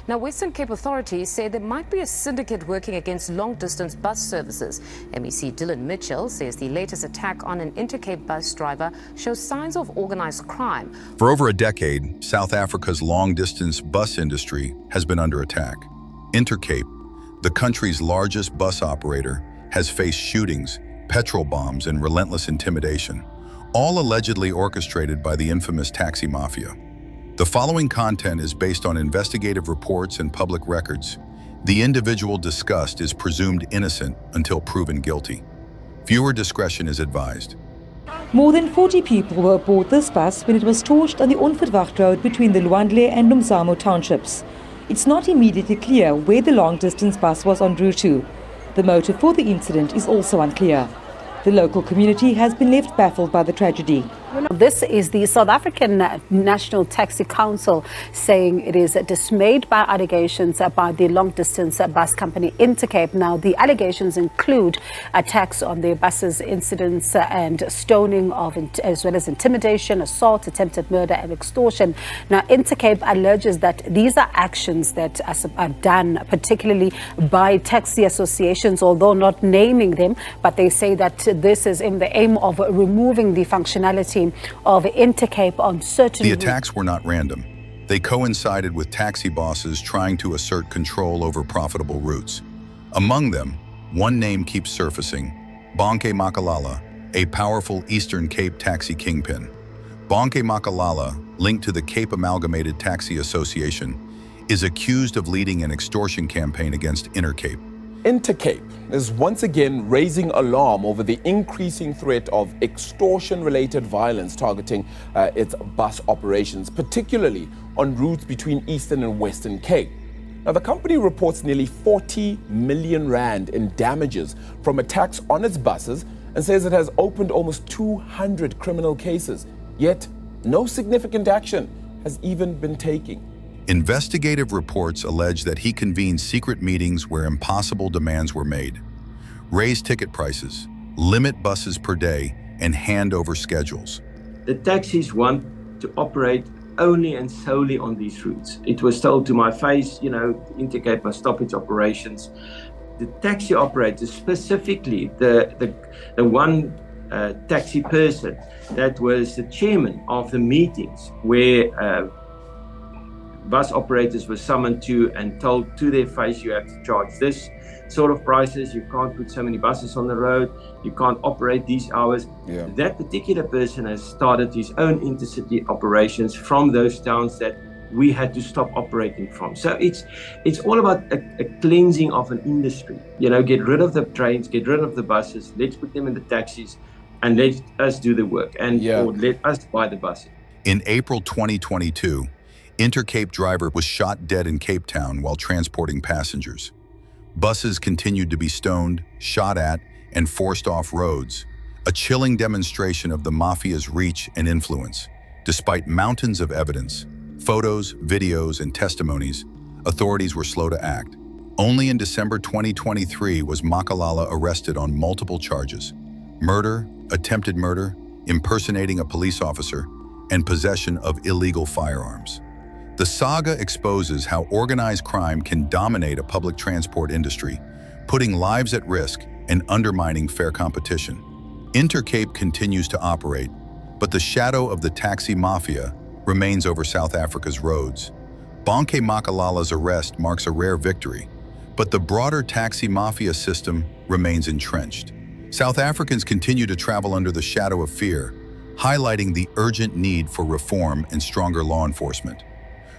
Now, Western Cape authorities say there might be a syndicate working against long-distance bus services. MEC Dylan Mitchell says the latest attack on an Intercape bus driver shows signs of organized crime. For over a decade, South Africa's long-distance bus industry has been under attack. Intercape, the country's largest bus operator, has faced shootings, petrol bombs, and relentless intimidation, all allegedly orchestrated by the infamous taxi mafia. The following content is based on investigative reports and public records. The individual discussed is presumed innocent until proven guilty. Viewer discretion is advised. More than 40 people were aboard this bus when it was torched on the Onverwacht Road between the Luandle and Nomzamo townships. It's not immediately clear where the long-distance bus was en route to. The motive for the incident is also unclear. The local community has been left baffled by the tragedy. This is the South African National Taxi Council saying it is dismayed by allegations by the long-distance bus company Intercape. Now, the allegations include attacks on their buses, incidents and stoning as well as intimidation, assault, attempted murder and extortion. Now, Intercape alleges that these are actions that are done particularly by taxi associations, although not naming them, but they say that this is in the aim of removing the functionality of Intercape on certain... The attacks were not random. They coincided with taxi bosses trying to assert control over profitable routes. Among them, one name keeps surfacing: Bonke Makalala, a powerful Eastern Cape taxi kingpin. Bonke Makalala, linked to the Cape Amalgamated Taxi Association, is accused of leading an extortion campaign against Intercape. Intercape is once again raising alarm over the increasing threat of extortion-related violence targeting its bus operations, particularly on routes between Eastern and Western Cape. Now, the company reports nearly 40 million rand in damages from attacks on its buses and says it has opened almost 200 criminal cases, yet no significant action has even been taken. Investigative reports allege that he convened secret meetings where impossible demands were made: raise ticket prices, limit buses per day, and hand over schedules. The taxis want to operate only and solely on these routes. It was told to my face, Intercape must stop its operations. The taxi operators, specifically the one taxi person that was the chairman of the meetings where bus operators were summoned to and told to their face, you have to charge this sort of prices, you can't put so many buses on the road, you can't operate these hours. Yeah. That particular person has started his own intercity operations from those towns that we had to stop operating from. So it's all about a cleansing of an industry. Get rid of the trains, get rid of the buses, let's put them in the taxis and let us do the work or let us buy the buses. In April 2022, Intercape driver was shot dead in Cape Town while transporting passengers. Buses continued to be stoned, shot at, and forced off roads, a chilling demonstration of the mafia's reach and influence. Despite mountains of evidence, photos, videos, and testimonies, authorities were slow to act. Only in December 2023 was Makalala arrested on multiple charges: murder, attempted murder, impersonating a police officer, and possession of illegal firearms. The saga exposes how organized crime can dominate a public transport industry, putting lives at risk and undermining fair competition. Intercape continues to operate, but the shadow of the taxi mafia remains over South Africa's roads. Bonke Makalala's arrest marks a rare victory, but the broader taxi mafia system remains entrenched. South Africans continue to travel under the shadow of fear, highlighting the urgent need for reform and stronger law enforcement.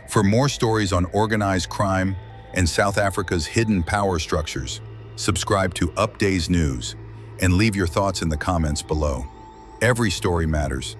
For more stories on organized crime and South Africa's hidden power structures, subscribe to Updays News and leave your thoughts in the comments below. Every story matters,